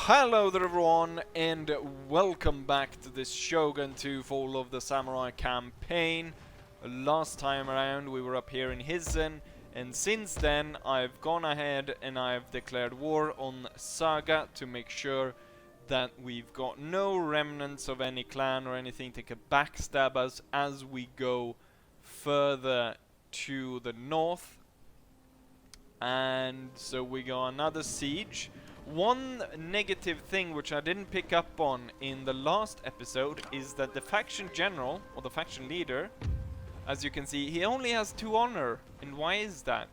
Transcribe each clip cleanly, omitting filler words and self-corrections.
Hello there everyone, and welcome back to this Shogun 2 Fall of the Samurai campaign. Last time around we were up here in Hizen, and since then I've gone ahead and I've declared war on Saga to make sure that we've got no remnants of any clan or anything that can backstab us as we go further to the north. And so we got another siege. One negative thing which I didn't pick up on in the last episode is that the faction general, or the faction leader, as you can see, he only has 2 honor. And why is that?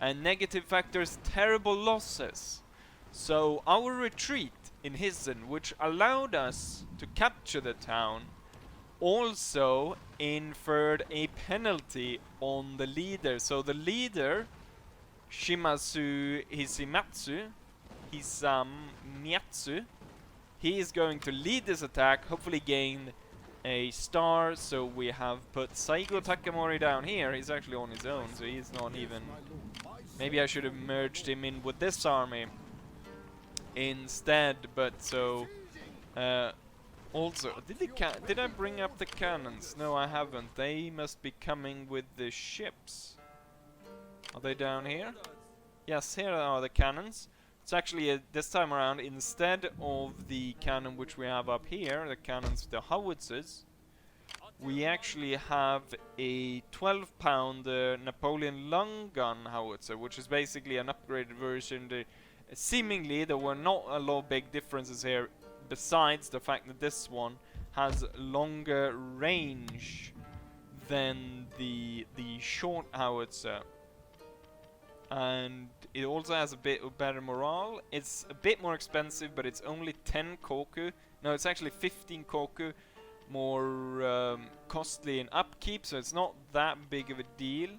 And negative factors, terrible losses. So our retreat in Hizen, which allowed us to capture the town, also inferred a penalty on the leader. So the leader, Shimazu Hisamitsu, he is going to lead this attack, hopefully gain a star. So we have put Saigo Takamori down here. He's actually on his own, so he's not even... Maybe I should have merged him in with this army instead, but so... also, did I bring up the cannons? No, I haven't. They must be coming with the ships. Are they down here? Yes, here are the cannons. It's actually this time around, instead of the cannon which we have up here, the cannons, the howitzers, we actually have a 12-pounder Napoleon long gun howitzer, which is basically an upgraded version. Seemingly there were not a lot of big differences here, besides the fact that this one has longer range than the short howitzer. And it also has a bit of better morale. It's a bit more expensive, but it's only 10 koku. No, it's actually 15 koku more costly in upkeep, so it's not that big of a deal.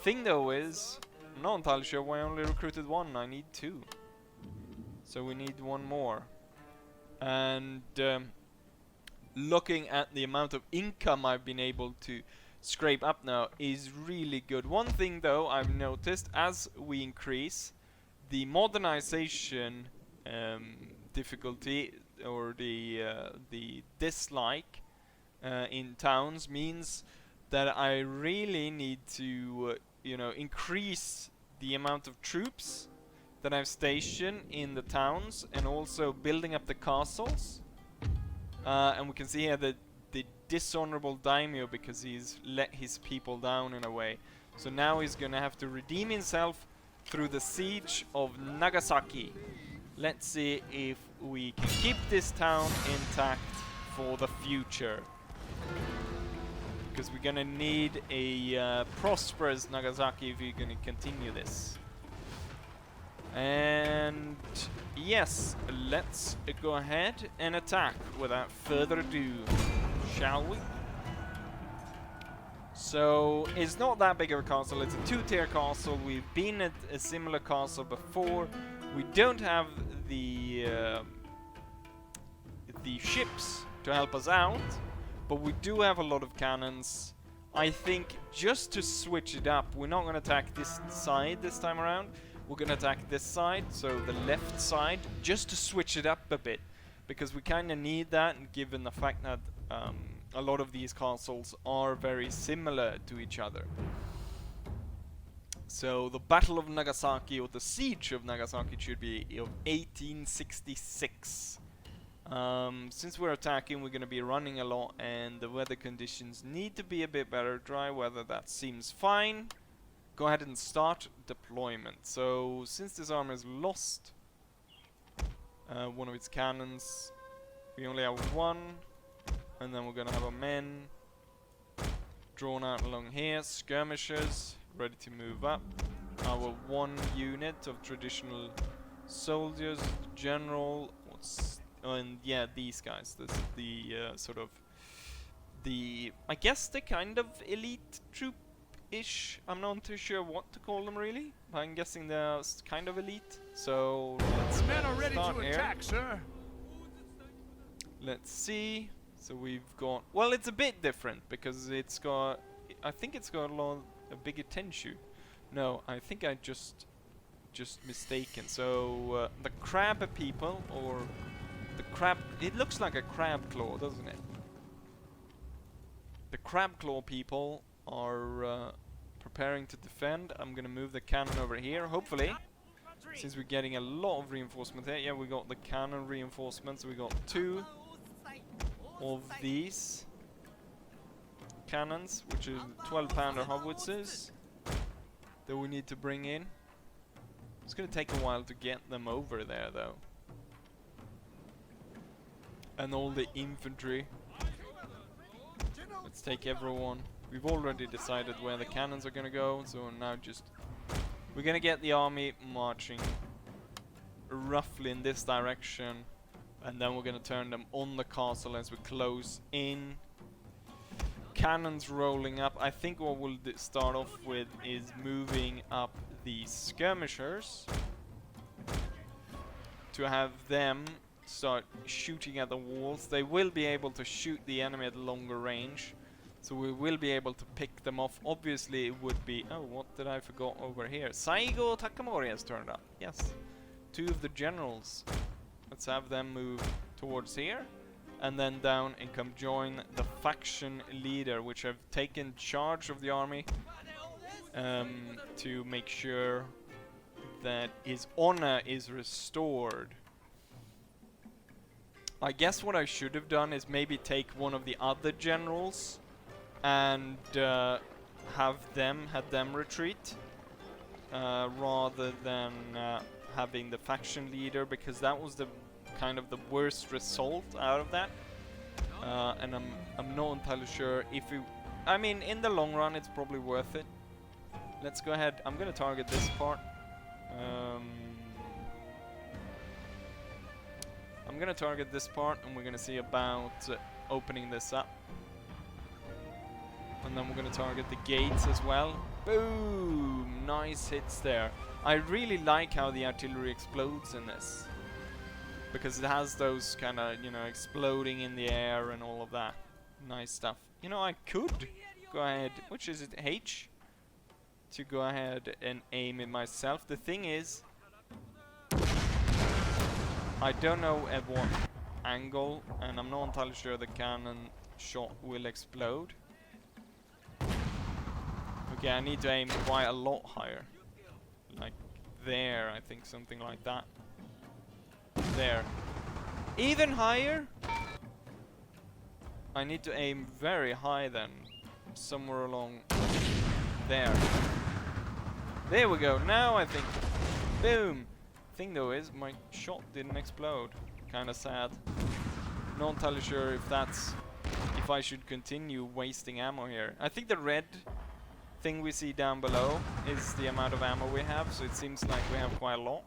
Thing though is, I'm not entirely sure why I only recruited 1. I need 2. So we need 1 more. And looking at the amount of income I've been able to scrape up now is really good. One thing though I've noticed, as we increase the modernization difficulty, or the dislike in towns, means that I really need to increase the amount of troops that I've stationed in the towns, and also building up the castles. And we can see here that the dishonorable daimyo, because he's let his people down in a way. So now he's gonna have to redeem himself through the siege of Nagasaki. Let's see if we can keep this town intact for the future, because we're gonna need a prosperous Nagasaki if we're gonna continue this. And yes, let's go ahead and attack without further ado, shall we? So it's not that big of a castle. It's a 2-tier castle. We've been at a similar castle before. We don't have the ships to help us out, but we do have a lot of cannons. I think just to switch it up, we're not going to attack this side this time around. We're going to attack this side, so the left side, just to switch it up a bit, because we kind of need that, given the fact that a lot of these castles are very similar to each other. So the Battle of Nagasaki, or the Siege of Nagasaki, should be of 1866. Since we're attacking, we're going to be running a lot, and the weather conditions need to be a bit better. Dry weather, that seems fine. Go ahead and start deployment. So since this army has lost one of its cannons, we only have 1, and then we're gonna have our men drawn out along here, skirmishers ready to move up, our 1 unit of traditional soldiers, general, and yeah, these guys, this is the sort of the, I guess, the kind of elite troop-ish. I'm not too sure what to call them really. I'm guessing they're kind of elite. So let's men are ready to here. attack, sir. Let's see. So we've got, well, it's a bit different because it's got, I think it's got a bigger tenshu. No, I think I just just mistaken. So the crab people, or the crab, it looks like a crab claw, doesn't it? The crab claw people are preparing to defend. I'm gonna move the cannon over here, hopefully, since we're getting a lot of reinforcement here. Yeah, we got the cannon reinforcements. We got 2 of these cannons, which is 12-pounder howitzers that we need to bring in. It's gonna take a while to get them over there, though. And all the infantry. Let's take everyone. We've already decided where the cannons are gonna go, so now just we're gonna get the army marching roughly in this direction, and then we're gonna turn them on the castle as we close in. Cannons rolling up. I think what we'll start off with is moving up the skirmishers to have them start shooting at the walls. They will be able to shoot the enemy at longer range, so we will be able to pick them off. Obviously it would be... Oh, what did I forget over here? Saigo Takamori has turned up. Yes. 2 of the generals. Let's have them move towards here, and then down and come join the faction leader, which have taken charge of the army to make sure that his honor is restored. I guess what I should have done is maybe take one of the other generals and had them retreat rather than having the faction leader, because that was the kind of the worst result out of that. And I'm not entirely sure if we... I mean, in the long run, it's probably worth it. Let's go ahead. I'm gonna target this part. I'm gonna target this part, and we're gonna see about opening this up. And then we're gonna target the gates as well. Boom! Nice hits there. I really like how the artillery explodes in this, because it has those kind of, you know, exploding in the air and all of that. Nice stuff. You know, I could go ahead, which is it, H? To go ahead and aim it myself. The thing is, I don't know at what angle, and I'm not entirely sure the cannon shot will explode. Okay, I need to aim quite a lot higher. Like there, I think, something like that. There. Even higher? I need to aim very high then. Somewhere along there. There we go. Now I think. Boom. Thing though is my shot didn't explode. Kinda sad. Not entirely sure if that's... if I should continue wasting ammo here. I think the red thing we see down below is the amount of ammo we have, so it seems like we have quite a lot.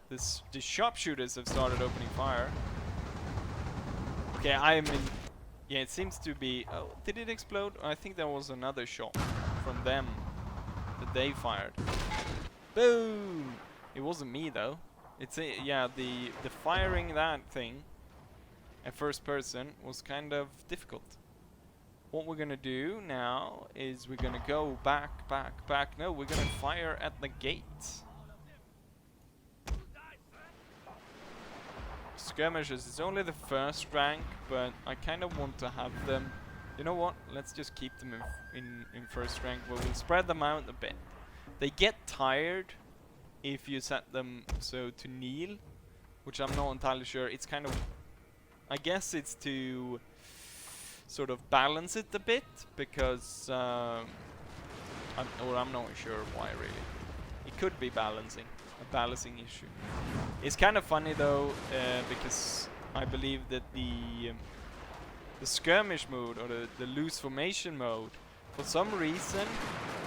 The sharpshooters have started opening fire. Okay, I'm in... Yeah, it seems to be... Oh, did it explode? I think there was another shot from them that they fired. Boom! It wasn't me though. It's a... Yeah, the firing that thing at first person was kind of difficult. What we're gonna do now is we're gonna go back. No, we're gonna fire at the gate. Skirmishers, it's only the first rank, but I kind of want to have them. You know what? Let's just keep them in first rank, but we'll spread them out a bit. They get tired if you set them so to kneel, which I'm not entirely sure. It's kind of... I guess it's to sort of balance it a bit, because I'm not sure why really. It could be balancing, a balancing issue. It's kind of funny though, because I believe that the skirmish mode, or the loose formation mode, for some reason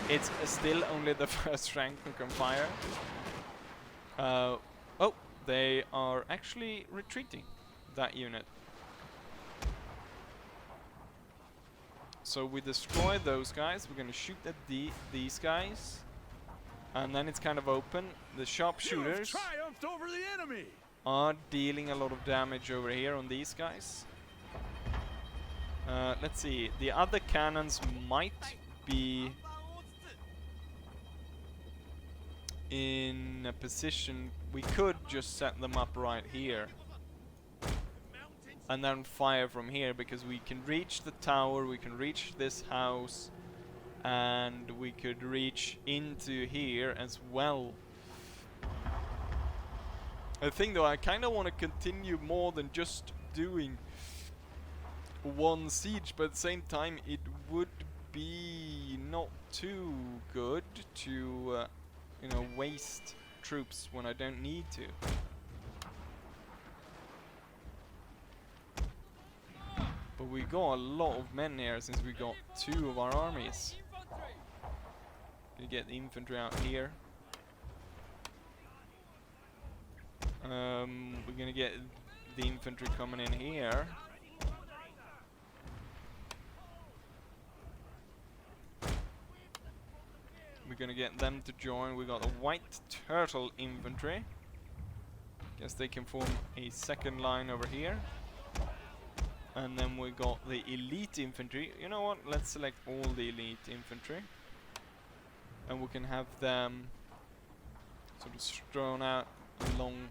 it's still only the first rank who can fire. Oh, they are actually retreating, that unit. So we destroy those guys. We're gonna shoot at these guys, and then it's kind of open. The sharpshooters triumphed over the enemy. Are dealing a lot of damage over here on these guys. Let's see. The other cannons might be in a position, we could just set them up right here and then fire from here, because we can reach the tower, we can reach this house, and we could reach into here as well. I think though I kind of want to continue more than just doing one siege, but at the same time it would be not too good to you know, waste troops when I don't need to. But we got a lot of men here since we got 2 of our armies. Gonna get the infantry out here. We're gonna get the infantry coming in here. We're gonna get them to join. We got the White Turtle infantry. Guess they can form a second line over here. And then we got the elite infantry. You know what? Let's select all the elite infantry. And we can have them sort of strewn out along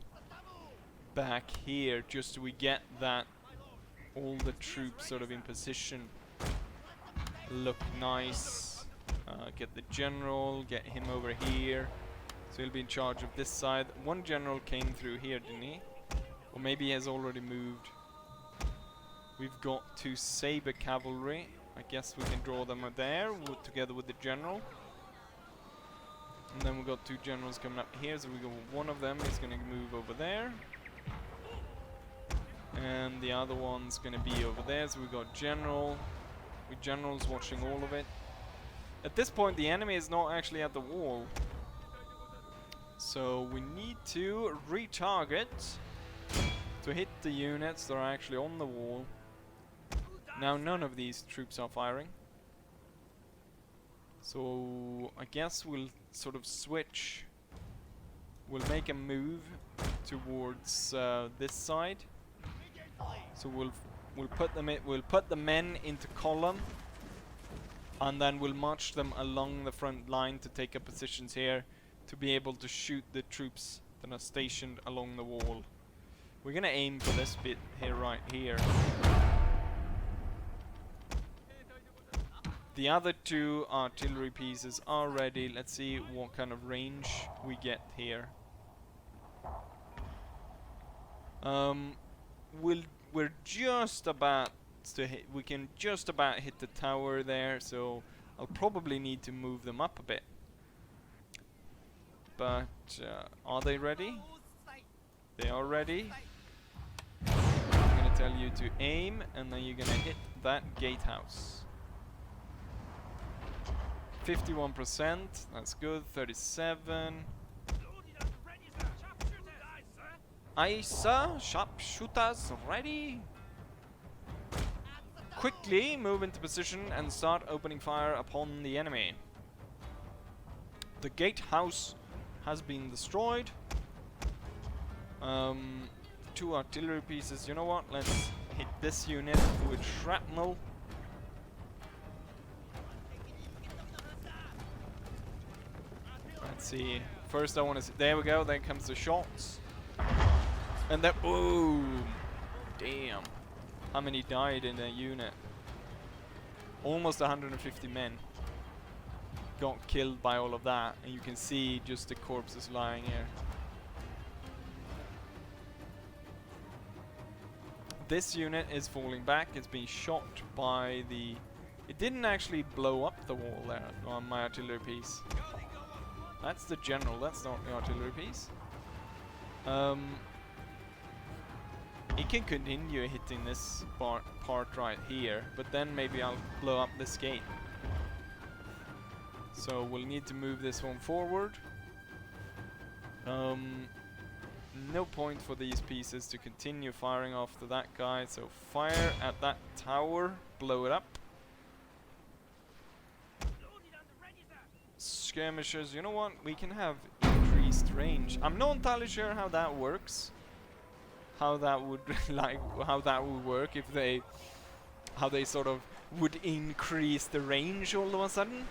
back here, just so we get that all the troops sort of in position, look nice. Get the general, get him over here, so he'll be in charge of this side. One general came through here, didn't he? Or maybe he has already moved. We've got 2 saber cavalry. I guess we can draw them there together with the general. And then we've got 2 generals coming up here, so we got one of them is going to move over there. And the other one's going to be over there, so we got general. With generals watching all of it. At this point the enemy is not actually at the wall. So we need to retarget to hit the units that are actually on the wall. Now none of these troops are firing. So I guess we'll sort of switch. We'll make a move towards this side. So we'll put the men into column, and then we'll march them along the front line to take up positions here to be able to shoot the troops that are stationed along the wall. We're gonna aim for this bit here, right here. The other 2 artillery pieces are ready. Let's see what kind of range we get here. We're just about to hit. We can just about hit the tower there, so I'll probably need to move them up a bit. But are they ready? They are ready. I'm gonna tell you to aim, and then you're gonna hit that gatehouse. 51%, that's good. 37. Aye, sir. Sharpshooters ready. Quickly move into position and start opening fire upon the enemy. The gatehouse has been destroyed. 2 artillery pieces. You know what? Let's hit this unit with shrapnel. Let's see. First I want to see. There we go. Then comes the shots. And then boom! Damn. How many died in a unit? Almost 150 men got killed by all of that, and you can see just the corpses lying here. This unit is falling back. It's been shot by the... It didn't actually blow up the wall there on my artillery piece. That's the general, that's not the artillery piece. It can continue hitting this part right here, but then maybe I'll blow up this gate. So we'll need to move this one forward. No point for these pieces to continue firing after that guy, so fire at that tower, blow it up. Skirmishers, you know what? We can have increased range. I'm not entirely sure how that works. How that would how that would work if they sort of would increase the range all of a sudden.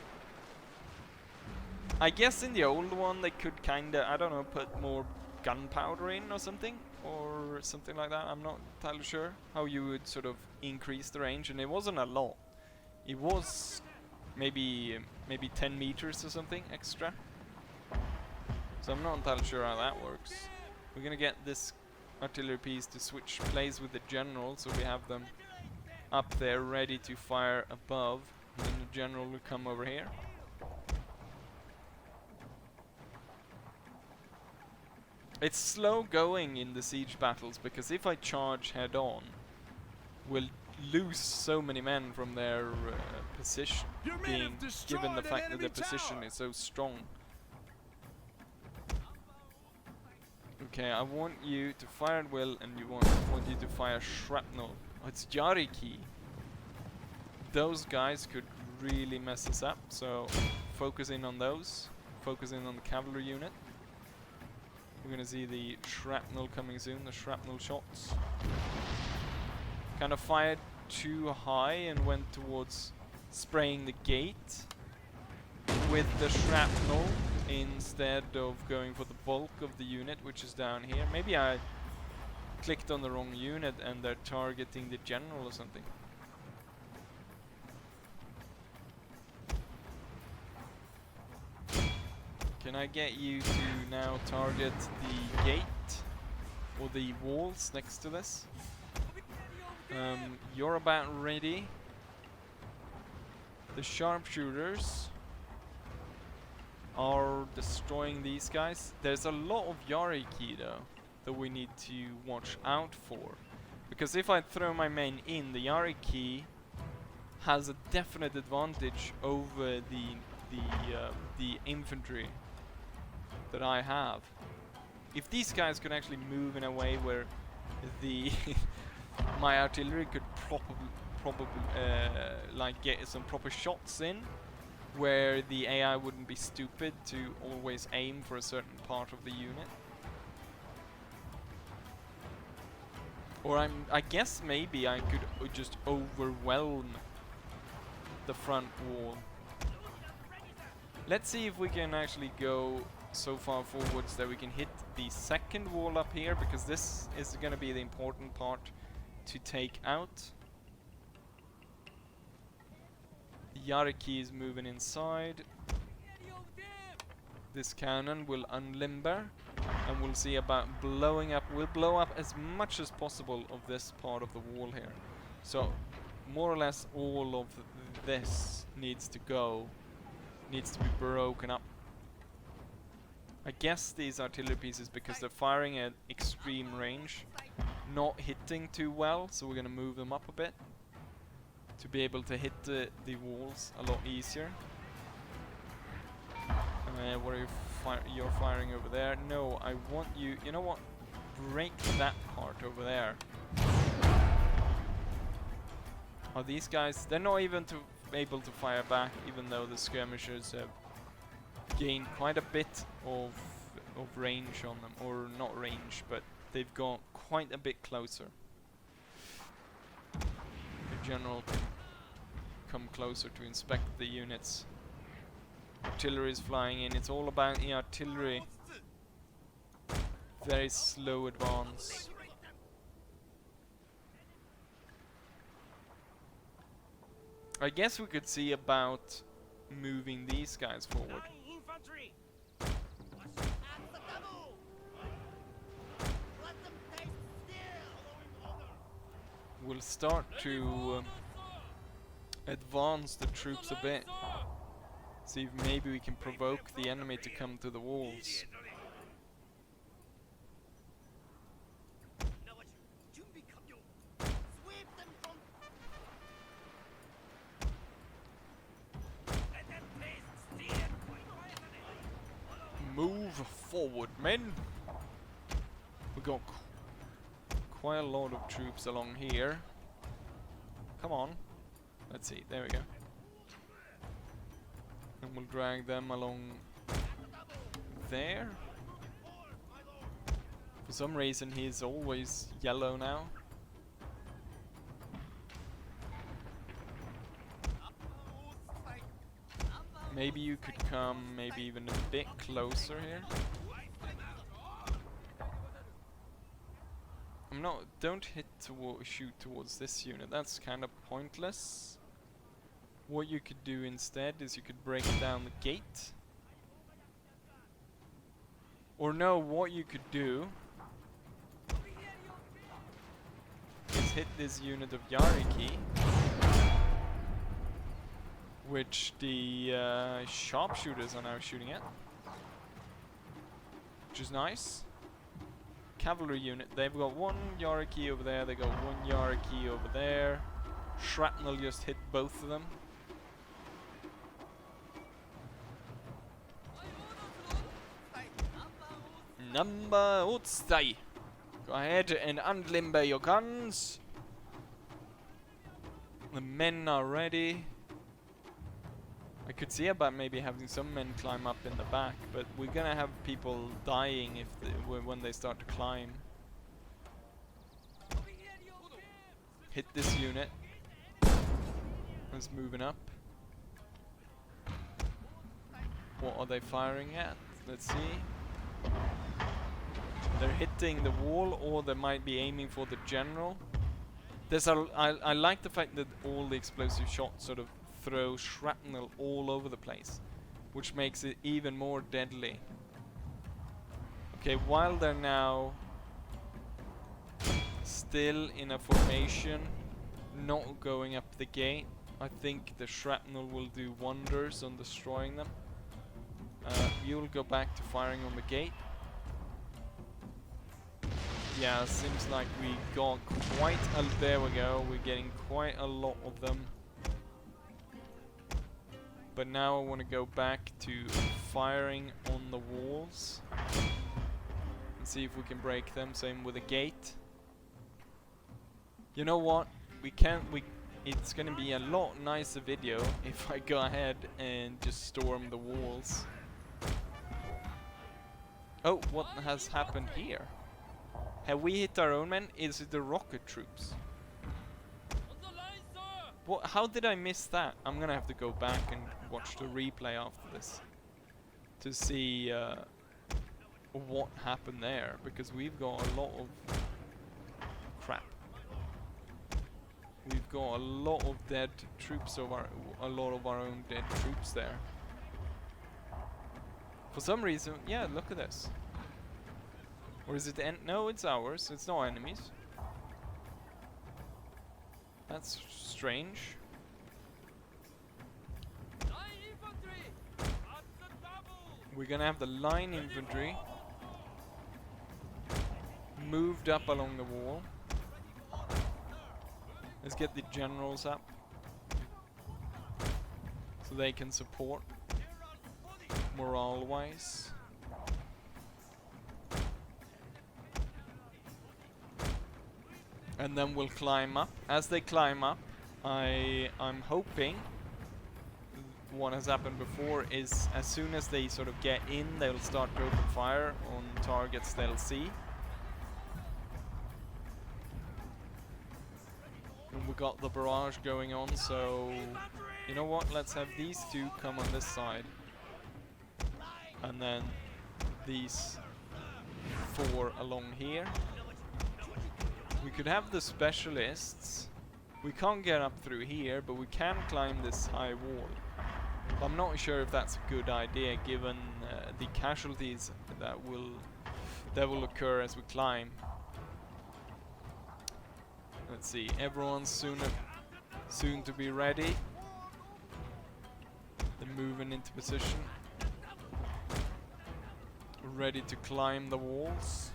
I guess in the old one they could kinda, I don't know, put more gunpowder in or something like that. I'm not entirely sure how you would sort of increase the range, and it wasn't a lot. It was maybe 10 meters or something extra. So I'm not entirely sure how that works. We're gonna get this artillery piece to switch place with the general, so we have them up there ready to fire above, and then the general will come over here. It's slow going in the siege battles, because if I charge head on, we'll lose so many men from their position, being given the fact that their position is so strong. Okay, I want you to fire at will, and want you to fire shrapnel. Oh, it's Yariki. Those guys could really mess us up, so focus in on those. Focus in on the cavalry unit. We're gonna see the shrapnel coming soon, the shrapnel shots. Kind of fired too high and went towards spraying the gate with the shrapnel instead of going for the bulk of the unit, which is down here. Maybe I clicked on the wrong unit and they're targeting the general or something. Can I get you to now target the gate or the walls next to this? You're about ready. The sharpshooters are destroying these guys. There's a lot of Yariki though that we need to watch out for, because if I throw my men in, the Yariki has a definite advantage over the infantry that I have. If these guys could actually move in a way where the my artillery could probably like get some proper shots in, where the AI wouldn't be stupid to always aim for a certain part of the unit. Or I guess maybe I could just overwhelm the front wall. Let's see if we can actually go so far forwards that we can hit the second wall up here, because this is going to be the important part to take out. Yariki is moving inside. This cannon will unlimber, and we'll see about blowing up. We'll blow up as much as possible of this part of the wall here. So more or less all of this needs to go, needs to be broken up. I guess these artillery pieces, because they're firing at extreme range, not hitting too well, so we're gonna move them up a bit to be able to hit the walls a lot easier. What are you you're firing over there? No, I want you, you know what? Break that part over there. Oh, these guys, they're not even able to fire back, even though the skirmishers have gained quite a bit of range on them, or not range, but they've got quite a bit closer. The general can come closer to inspect the units. Artillery is flying in. It's all about the artillery. Very slow advance. I guess we could see about moving these guys forward. We'll start to advance the troops a bit. See if maybe we can provoke the enemy to come to the walls. Move forward, men! We got quite a lot of troops along here. Come on. Let's see, there we go. And we'll drag them along there. For some reason he's always yellow now. Maybe you could come maybe even a bit closer here. Don't shoot towards this unit, that's kind of pointless. What you could do instead is you could break down the gate. Or no, what you could do is hit this unit of Yariki, which the sharpshooters are now shooting at, which is nice. Cavalry unit, they've got one Yariki over there, they got one Yariki over there. Shrapnel just hit both of them. Number Utstai. Go ahead and unlimber your guns. The men are ready. I could see about maybe having some men climb up in the back, but we're gonna have people dying if when they start to climb. Hit this unit. It's moving up. What are they firing at? Let's see. They're hitting the wall, or they might be aiming for the general. I like the fact that all the explosive shots sort of throw shrapnel all over the place, which makes it even more deadly. Okay, while they're now still in a formation, not going up the gate, I think the shrapnel will do wonders on destroying them. You'll go back to firing on the gate. Yeah, seems like we got quite a... There we go, we're getting quite a lot of them. But now I want to go back to firing on the walls and see if we can break them. Same with the gate. You know what? It's gonna be a lot nicer video if I go ahead and just storm the walls. Oh, what has happened here? Have we hit our own men? Is it the rocket troops? What? How did I miss that? I'm gonna have to go back and watch the replay after this to see what happened there, because we've got a lot of crap. We've got a lot of dead troops of a lot of our own dead troops there. For some reason, yeah, look at this. Or is it no, it's ours. It's not enemies. That's strange. We're gonna have the line infantry moved up along the wall. Let's get the generals up so they can support morale-wise. And then we'll climb up. As they climb up, I'm hoping what has happened before is as soon as they sort of get in, they'll start to open fire on targets they'll see. And we got the barrage going on, so you know what? Let's have these two come on this side, and then these four along here. We could have the specialists. We can't get up through here, but we can climb this high wall. But I'm not sure if that's a good idea, given the casualties that will occur as we climb. Let's see. Everyone's soon to be ready. They're moving into position, ready to climb the walls.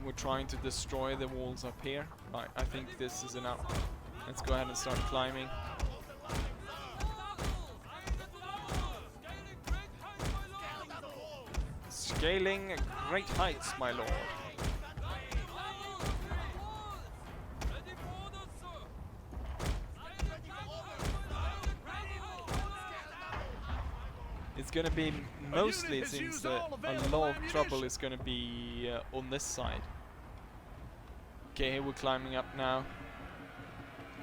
We're trying to destroy the walls up here. Right, I think this is enough. Let's go ahead and start climbing. Scaling great heights, my lord. It's gonna be mostly, it seems that a lot of trouble is gonna be on this side. Okay, here we're climbing up now.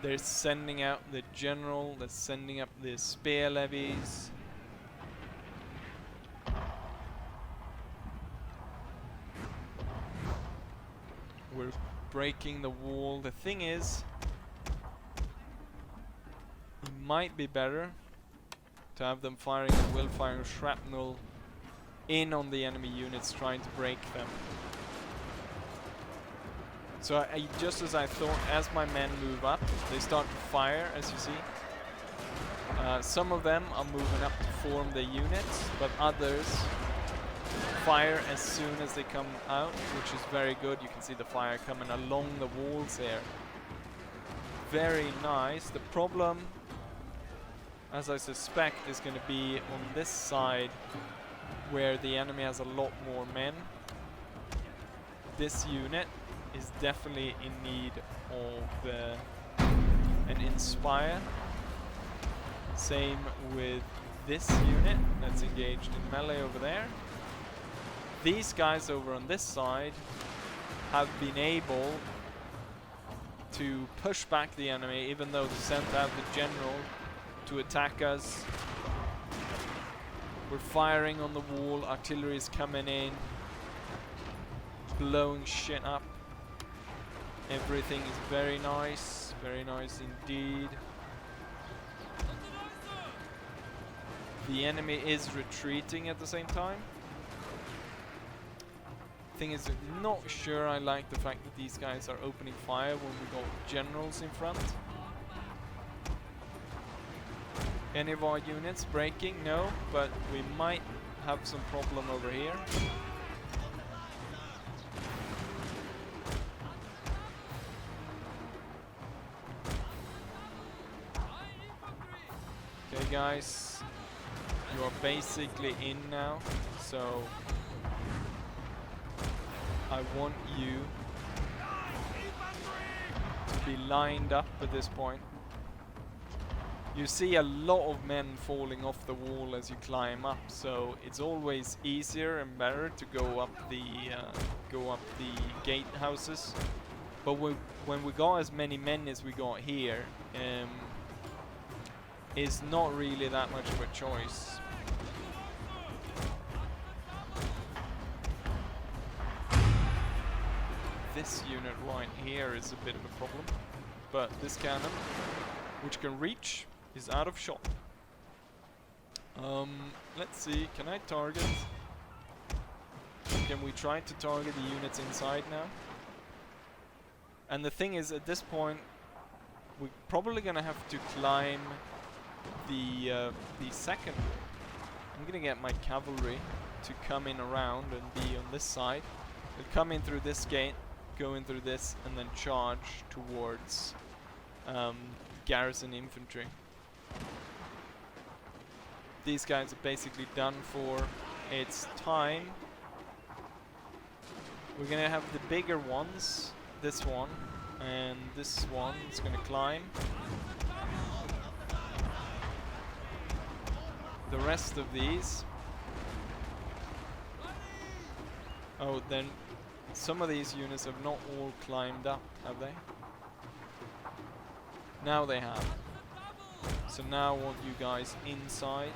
They're sending out the general, they're sending up the spear levies. We're breaking the wall. The thing is, it might be better to have them firing at will fire shrapnel in on the enemy units trying to break them. So just as I thought, as my men move up, they start to fire, as you see. Some of them are moving up to form the units, but others fire as soon as they come out, which is very good. You can see the fire coming along the walls here. Very nice. The problem, as I suspect, is going to be on this side where the enemy has a lot more men. This unit is definitely in need of an inspire. Same with this unit that's engaged in melee over there. These guys over on this side have been able to push back the enemy, even though they sent out the general to attack us. We're firing on the wall, artillery is coming in, blowing shit up. Everything is very nice indeed. The enemy is retreating at the same time. Thing is, not sure I like the fact that these guys are opening fire when we got generals in front. Any of our units breaking? No, but we might have some problem over here. Okay guys, you are basically in now, so I want you to be lined up at this point. You see a lot of men falling off the wall as you climb up, so it's always easier and better to go up the gatehouses. But when we got as many men as we got here, it's not really that much of a choice. This unit right here is a bit of a problem, but this cannon, which can reach, is out of shot. Let's see, can I target? Can we try to target the units inside now? And the thing is, at this point, we're probably gonna have to climb the second. I'm gonna get my cavalry to come in around and be on this side. They'll come in through this gate, go in through this, and then charge towards garrison infantry. These guys are basically done for. It's time. We're gonna have the bigger ones, this one, and this one is gonna climb. The rest of these. Oh, then some of these units have not all climbed up, have they? Now they have. So now I want you guys inside.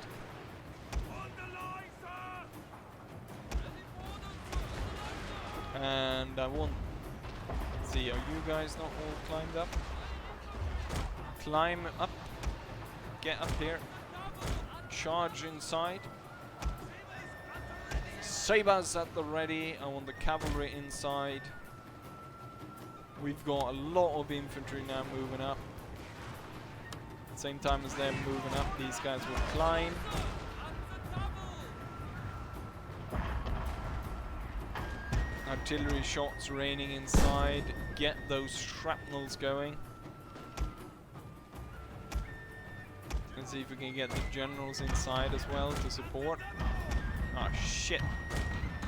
And I want... Let's see, are you guys not all climbed up? Climb up. Get up here. Charge inside. Sabers at the ready. I want the cavalry inside. We've got a lot of infantry now moving up. At the same time as they're moving up, these guys will climb. Artillery shots raining inside. Get those shrapnels going. Let's see if we can get the generals inside as well to support. Ah, shit.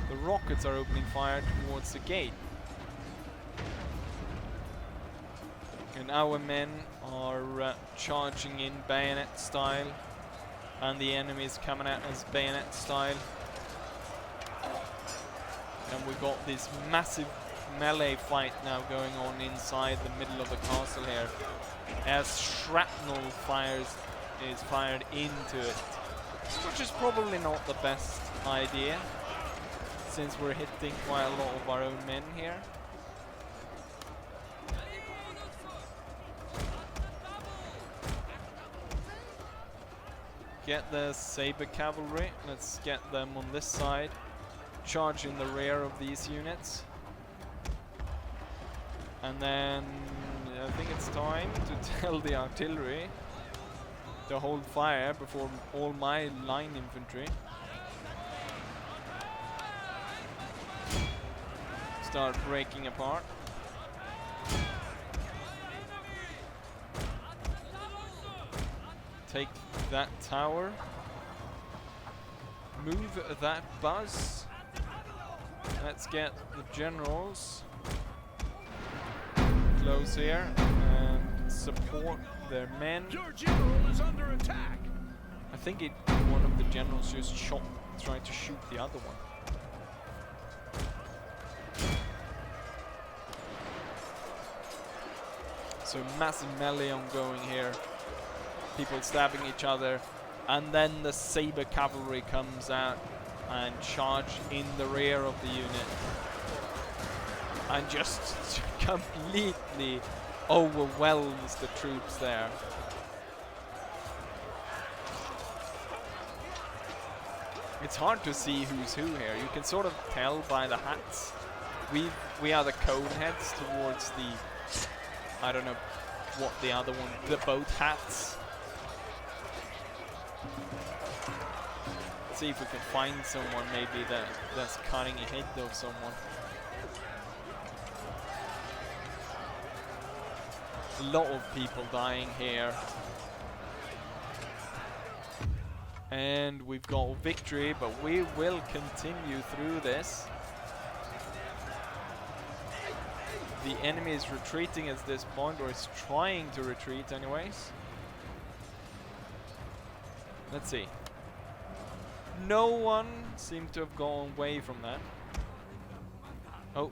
The rockets are opening fire towards the gate. And our men are charging in bayonet style. And the enemy is coming out as bayonet style. And we got this massive melee fight now going on inside the middle of the castle here, as shrapnel is fired into it, which is probably not the best idea, since we're hitting quite a lot of our own men here. Get the saber cavalry. Let's get them on this side. Charge in the rear of these units. And then I think it's time to tell the artillery to hold fire before all my line infantry start breaking apart. Take that tower. Move that buzz. Let's get the generals close here and support their men. Your general is under attack. I think one of the generals just tried to shoot the other one. So massive melee ongoing here. People stabbing each other, and then the saber cavalry comes out and charge in the rear of the unit and just completely overwhelms the troops there. It's hard to see who's who here. You can sort of tell by the hats. We are the cone heads towards the, I don't know what the other one, the boat hats. See if we can find someone maybe that's cutting a head of someone. A lot of people dying here. And we've got victory, but we will continue through this. The enemy is retreating at this point, or is trying to retreat anyways. Let's see. No one seemed to have gone away from that. Oh.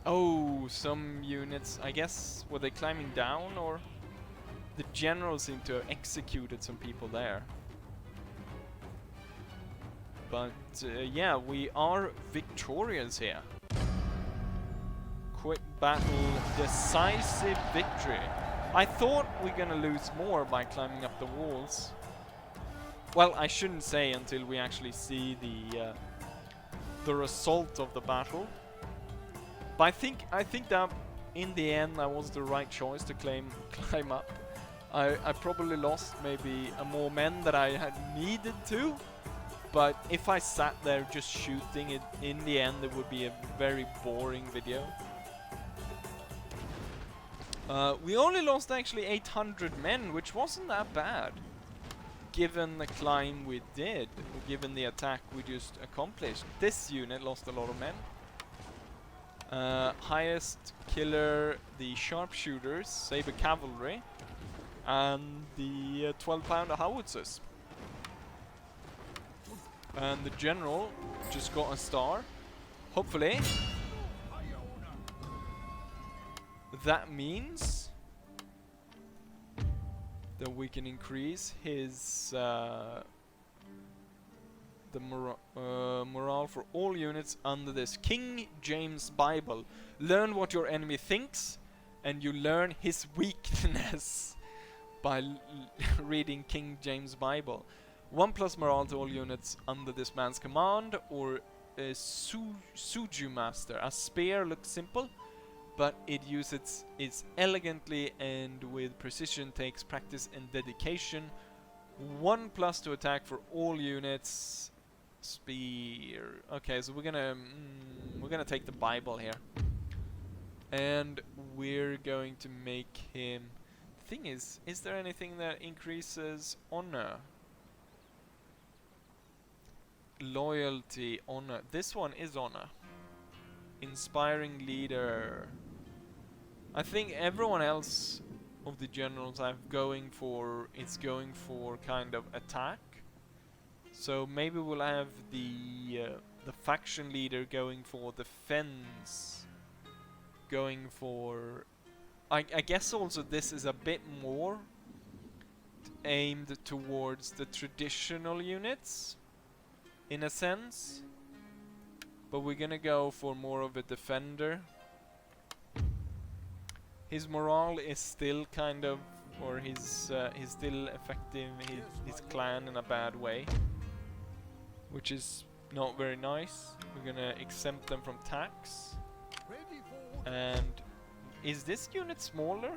Oh, some units, I guess, were they climbing down, or? The general seemed to have executed some people there. But yeah, we are victorious here. Quick battle, decisive victory. I thought we're gonna lose more by climbing up the walls. Well, I shouldn't say until we actually see the result of the battle. But I think that in the end that was the right choice to climb up. I probably lost maybe more men than I had needed to. But if I sat there just shooting it, in the end it would be a very boring video. We only lost actually 800 men, which wasn't that bad, given the climb we did, given the attack we just accomplished. This unit lost a lot of men. Highest killer, the sharpshooters, saber cavalry, and the 12-pounder howitzers. And the general just got a star. Hopefully that means that we can increase his morale for all units under this King James Bible. Learn what your enemy thinks, and you learn his weakness by reading King James Bible. 1+ morale to all units under this man's command, or a Suju Master. A spear looks simple, but it uses it elegantly and with precision, takes practice and dedication. 1+ to attack for all units. Spear. Okay, so we're gonna take the Bible here, and we're going to make him. Thing is there anything that increases honor? Loyalty, honor. This one is honor. Inspiring leader. I think everyone else of the generals I've going for kind of attack. So maybe we'll have the faction leader going for defense. going for... I guess also this is a bit more aimed towards the traditional units, in a sense. But we're gonna go for more of a defender. His morale is still kind of... or he's still affecting his clan in a bad way. Which is not very nice. We're gonna exempt them from tax. Ready for And is this unit smaller?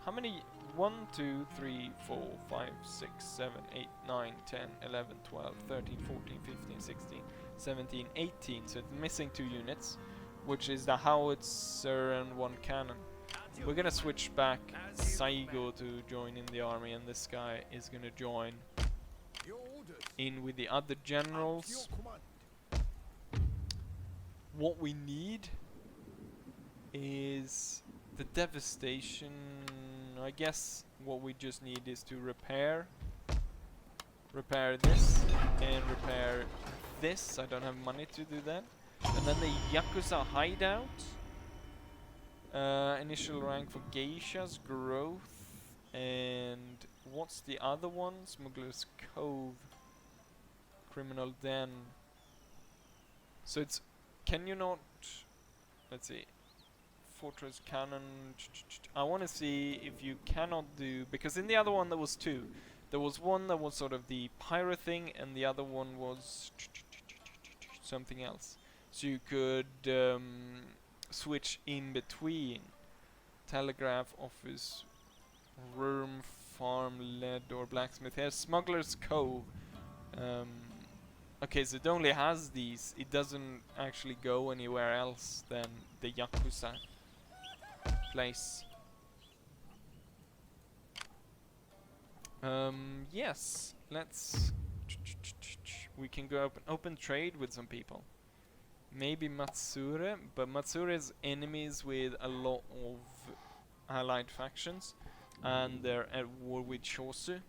How many? 1, 2, 3, 4, 5, 6, 7, 8, 9, 10, 11, 12, 13, 14, 15, 16, 17, 18. So it's missing 2 units, which is the howitzer and 1 cannon. We're gonna switch back Saigo to join in the army, and this guy is gonna join your orders. in with the other generals. Your command. What we need is the devastation. I guess what we just need is to repair this and repair this. I don't have money to do that. And then the Yakuza hideout. Initial rank for geishas, growth, and what's the other one? Smuggler's Cove, Criminal Den. So it's... Can you not... Let's see. Fortress Cannon... I want to see if you cannot do... Because in the other one there was 2. There was one that was sort of the pirate thing, and the other one was... something else. So you could switch in between. Telegraph office, room, farm, lead, or blacksmith. Here's Smuggler's Cove. Okay, so it only has these. It doesn't actually go anywhere else than the Yakuza place. Yes, let's... We can go open trade with some people. Maybe Matsure, but Matsure is enemies with a lot of allied factions, and they're at war with Chosu.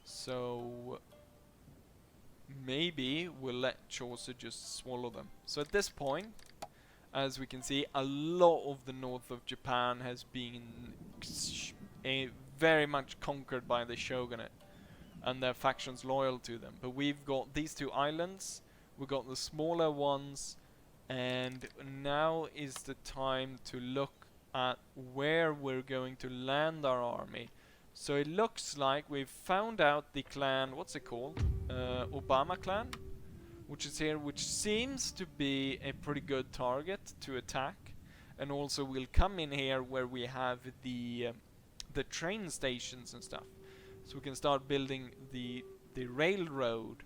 So maybe we'll let Chosu just swallow them. So at this point, as we can see, a lot of the north of Japan has been very much conquered by the shogunate and their factions loyal to them. But we've got these 2 islands, we've got the smaller ones, and now is the time to look at where we're going to land our army. So it looks like we've found out the clan, what's it called? Obama clan, which is here, which seems to be a pretty good target to attack. And also we'll come in here where we have the train stations and stuff. So we can start building the railroad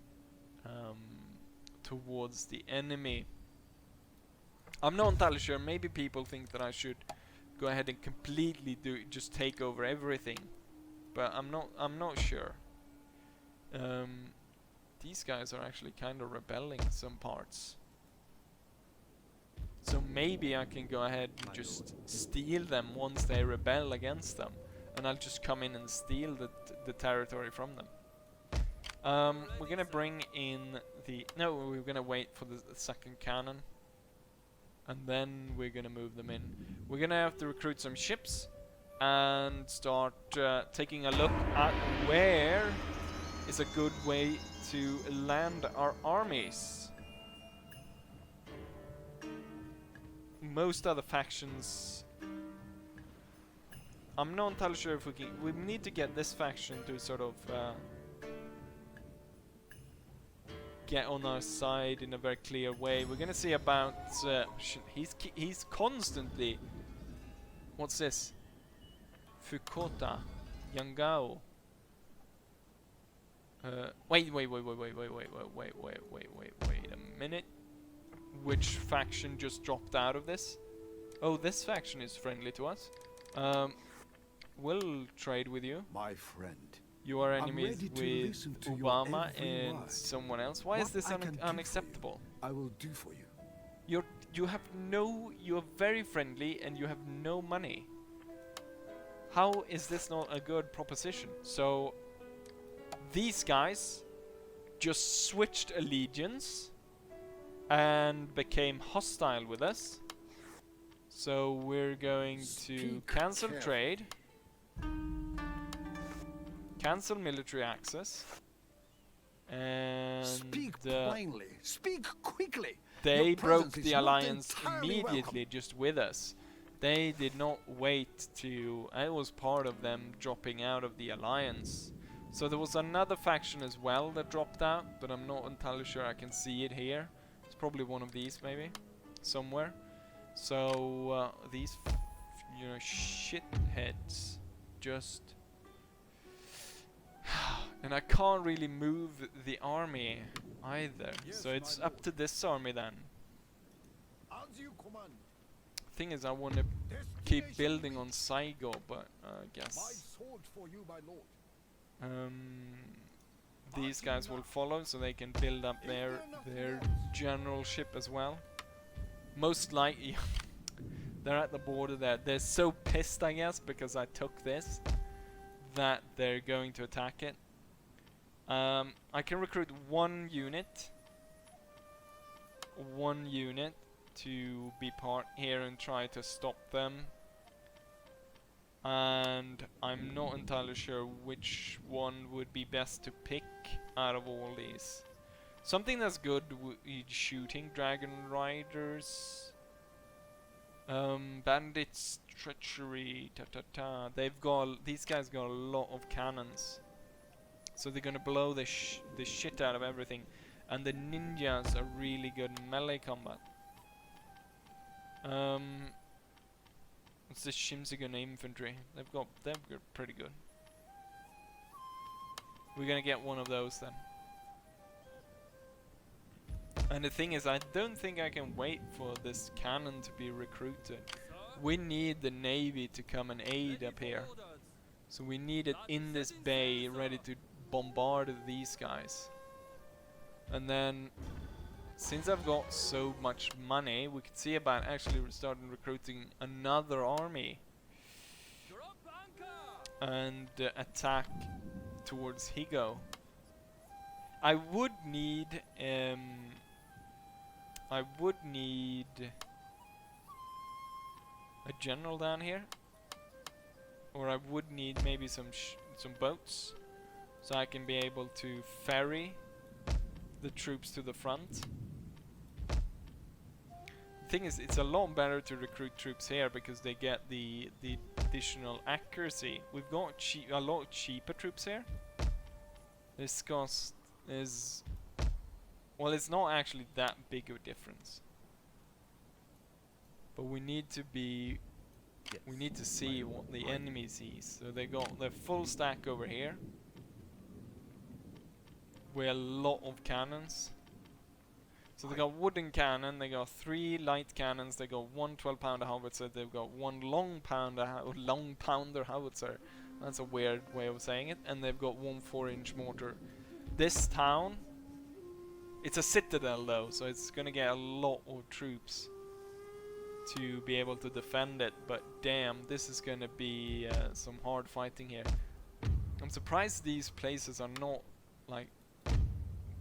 towards the enemy. I'm not entirely sure. Maybe people think that I should go ahead and completely just take over everything, but I'm not sure. These guys are actually kind of rebelling some parts, so maybe I can go ahead and just steal them once they rebel against them, and I'll just come in and steal the territory from them. We're gonna bring in no, we're gonna wait for the second cannon, and then we're gonna move them in. We're gonna have to recruit some ships and start taking a look at where is a good way to land our armies. Most other factions, I'm not entirely sure if we need to get this faction to sort of get on our side in a very clear way. We're gonna see about he's constantly, what's this? Fukuoka, Yangao. Wait a minute. Which faction just dropped out of this? Oh, this faction is friendly to us. We'll trade with you. My friend. You are I'm enemies ready to with listen to your Obama every and word. someone else. Why is What this I can do for you, unacceptable? I will do for you. You're very friendly and you have no money. How is this not a good proposition? So these guys just switched allegiance and became hostile with us. So we're going to Speak cancel carefully. trade, cancel military access, and Speak plainly. Speak quickly. they Your broke presence the is not alliance entirely immediately just with us. They did not wait to... It was part of them dropping out of the alliance. So there was another faction as well that dropped out, but I'm not entirely sure I can see it here. It's probably one of these maybe, somewhere. So these, you know, shitheads just... And I can't really move the army either. Yes, So it's my up to this army then. As you command. Thing is, I want to keep building on Saigo, but I My guess sword for you, my lord. these guys will follow, so they can build up their generalship as well. Most likely, they're at the border there. They're so pissed, I guess, because I took this, that they're going to attack it. I can recruit one unit to be part here and try to stop them. And I'm not entirely sure which one would be best to pick out of all these. Something that's good is shooting dragon riders, bandits, treachery, They've got, these guys got a lot of cannons, so they're gonna blow the shit out of everything. And the ninjas are really good in melee combat. What's the Shimzagun infantry? They're pretty good. We're gonna get one of those then. And the thing is, I don't think I can wait for this cannon to be recruited. We need the navy to come and aid up here. So we need it in this bay, ready to bombard these guys. And then, since I've got so much money, we could see about actually starting recruiting another army and attack towards Higo. I would need a general down here, or I would need maybe some boats, so I can be able to ferry the troops to the front. The thing is, it's a lot better to recruit troops here because they get the additional accuracy. We've got a lot cheaper troops here. This cost is, well, it's not actually that big of a difference. But we need to be, we need to see what the enemy sees. So they got their full stack over here with a lot of cannons. So they got wooden cannon, they got 3 light cannons, they got 1 12-pounder howitzer, they've got 1 long pounder howitzer. That's a weird way of saying it. And they've got 1 4-inch mortar. This town, it's a citadel though, so it's gonna get a lot of troops to be able to defend it. But damn, this is gonna be some hard fighting here. I'm surprised these places are not like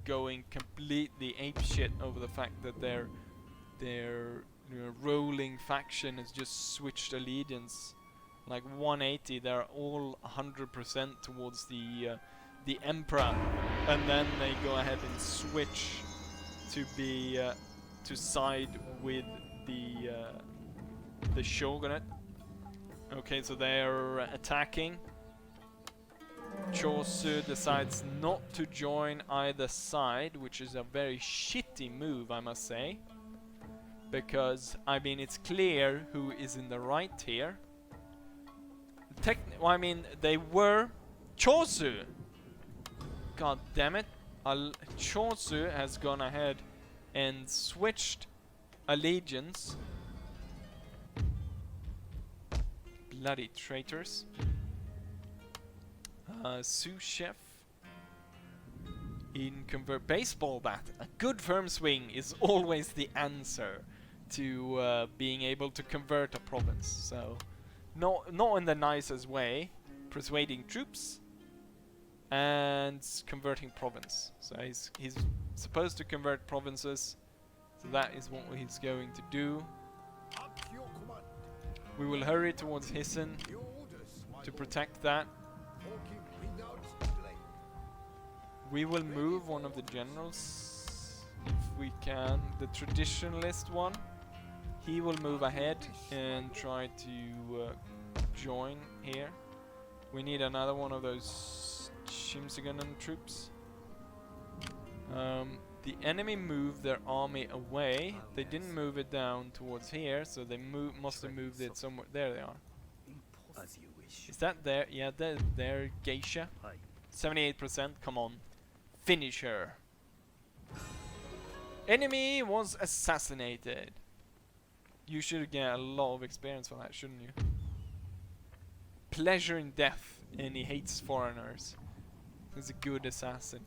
going completely apeshit over the fact that their rolling faction has just switched allegiance like 180. They're all 100% towards the emperor, and then they go ahead and switch to be to side with the shogunate. Okay, so they're attacking. Chosu decides not to join either side, which is a very shitty move, I must say. Because, I mean, it's clear who is in the right here. Well, I mean, they were Chosu! God damn it. Chosu has gone ahead and switched allegiance. Bloody traitors. Sous chef in convert baseball bat. A good firm swing is always the answer to being able to convert a province. So, not in the nicest way, persuading troops and converting province. So he's supposed to convert provinces. So that is what he's going to do. Up your command. We will hurry towards Hissen Your orders, my to lord. protect that. Talking without delay. We will move one of the generals if we can. The traditionalist one. He will move ahead and try to join here. We need another one of those Shimsaganon troops. The enemy moved their army away. They didn't move it down towards here, so they must have moved it somewhere. There they are. As you wish. Is that there? Yeah, there, Geisha. 78%. Come on. Finish her. Enemy was assassinated. You should get a lot of experience for that, shouldn't you? Pleasure in death, and he hates foreigners. He's a good assassin.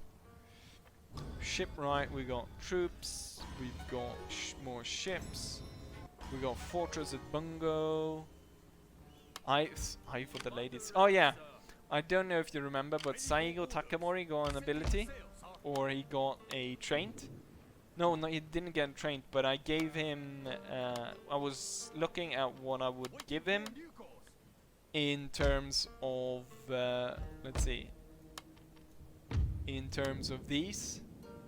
Shipwright, we got troops. We've got more ships. We got fortress at Bungo. Eye for the ladies. Oh yeah, I don't know if you remember, but Saigo Takamori got an ability, or he got a trained. No, he didn't get trained, but I gave him. I was looking at what I would give him in terms of. Let's see. In terms of these,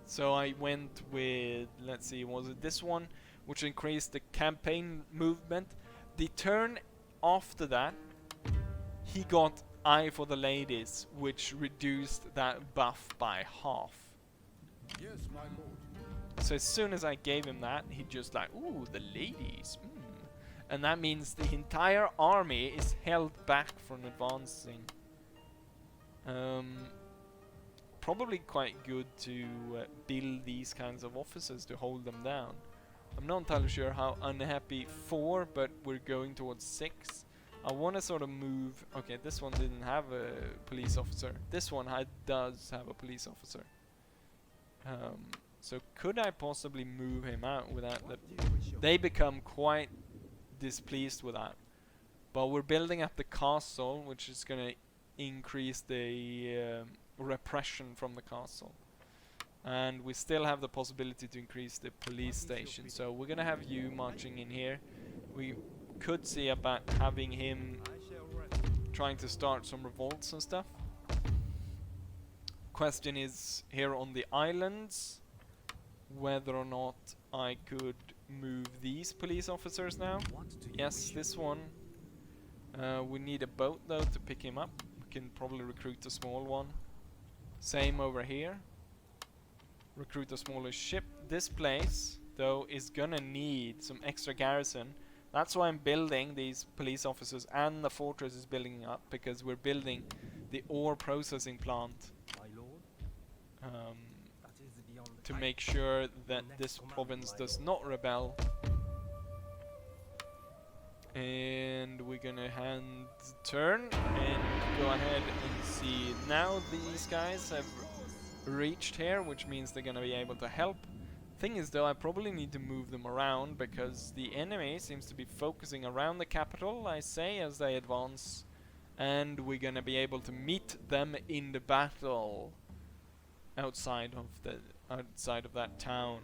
so I went with. Let's see, was it this one, which increased the campaign movement? The turn after that, he got Eye for the Ladies, which reduced that buff by half. Yes, my lord. So as soon as I gave him that, he just like, ooh, the ladies. And that means the entire army is held back from advancing. Probably quite good to build these kinds of officers to hold them down. I'm not entirely sure how unhappy 4, but we're going towards 6. I want to sort of move. Okay, this one didn't have a police officer. This one does have a police officer. So could I possibly move him out without that? They become quite displeased with that. But we're building up the castle, which is going to increase the repression from the castle. And we still have the possibility to increase the police station. So we're going to have you marching in here. We could see about having him trying to start some revolts and stuff. Question is here on the islands whether or not I could move these police officers now. Yes, this one. We need a boat though to pick him up. We can probably recruit a small one. Same over here. Recruit a smaller ship. This place though is gonna need some extra garrison. That's why I'm building these police officers, and the fortress is building up, because we're building the ore processing plant. My lord, To make sure that this province does not rebel. And we're gonna hand turn and go ahead and see. Now these guys have reached here, which means they're gonna be able to help. Thing is though, I probably need to move them around, because the enemy seems to be focusing around the capital, I say, as they advance. And we're gonna be able to meet them in the battle outside of that town,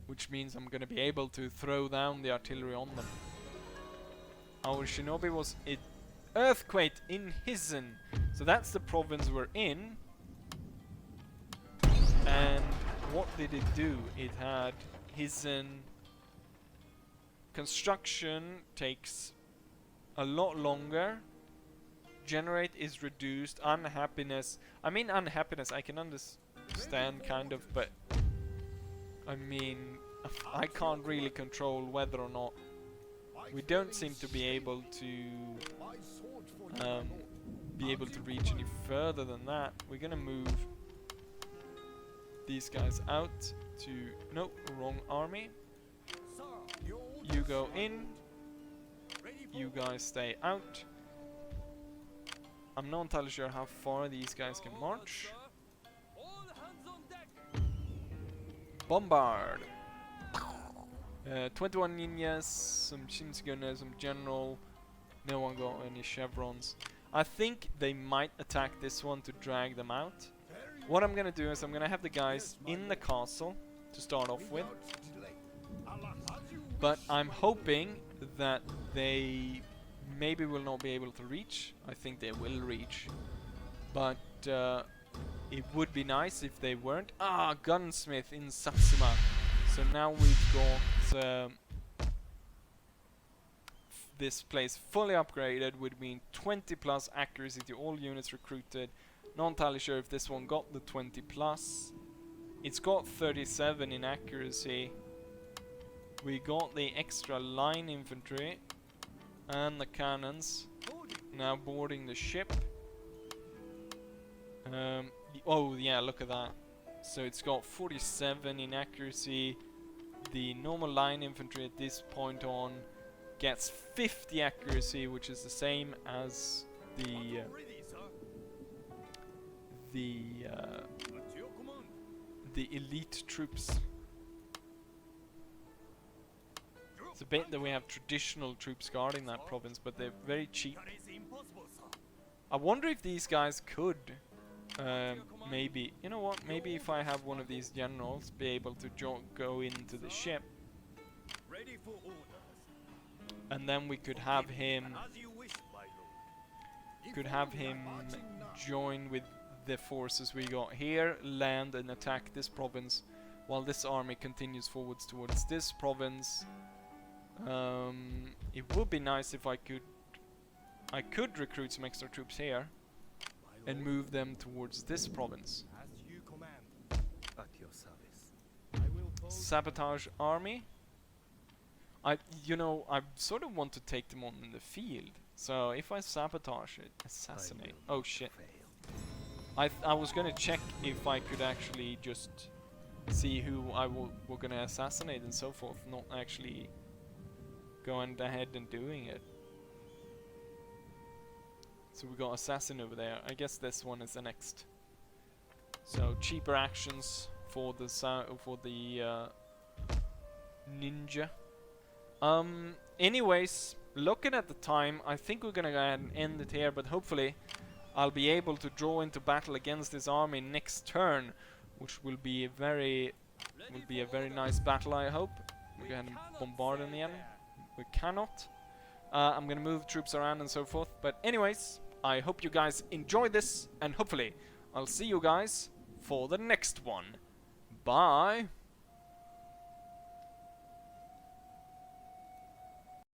which means I'm gonna be able to throw down the artillery on them. Our shinobi was earthquake in Hizen, so that's the province we're in. And what did it do? It had Hizen. Construction takes a lot longer. Generate is reduced. Unhappiness. I mean, unhappiness I can understand kind of, but I mean, I can't really control whether or not. We don't seem to be able to reach any further than that. We're gonna move these guys out to... No, wrong army. You go in. You guys stay out. I'm not entirely sure how far these guys can march. Bombard! 21 ninjas, some Shinsuguners, some general. No one got any chevrons. I think they might attack this one to drag them out. What I'm gonna do is I'm gonna have the guys in the castle to start off with. But I'm hoping that they maybe will not be able to reach. I think they will reach, but it would be nice if they weren't. Ah, gunsmith in Satsuma. So now we've got this place fully upgraded, would mean 20 plus accuracy to all units recruited. Not entirely sure if this one got the 20 plus. It's got 37 in accuracy. We got the extra line infantry and the cannons now boarding the ship. Oh yeah, look at that. So it's got 47 in accuracy. The normal line infantry at this point on gets 50 accuracy, which is the same as the elite troops. It's a bit that we have traditional troops guarding that province, but they're very cheap. I wonder if these guys could maybe, you know what, maybe if I have one of these generals be able to go into the ship, and then we could have him join with the forces we got here, land and attack this province, while this army continues forwards towards this province. It would be nice if I could recruit some extra troops here and move them towards this province. As you command. At your service. I will Sabotage army. I sort of want to take them on in the field. So if I sabotage it, assassinate. Oh shit. I was gonna check if I could actually just see who we're gonna assassinate and so forth, not actually going ahead and doing it. So we got assassin over there. I guess this one is the next. So cheaper actions for the ninja. Anyways, looking at the time, I think we're gonna go ahead and end it here, but hopefully I'll be able to draw into battle against this army next turn, which will be a very nice battle, I hope. We're going to bombard in the end. We cannot. I'm gonna move troops around and so forth, but anyways, I hope you guys enjoyed this, and hopefully I'll see you guys for the next one. Bye!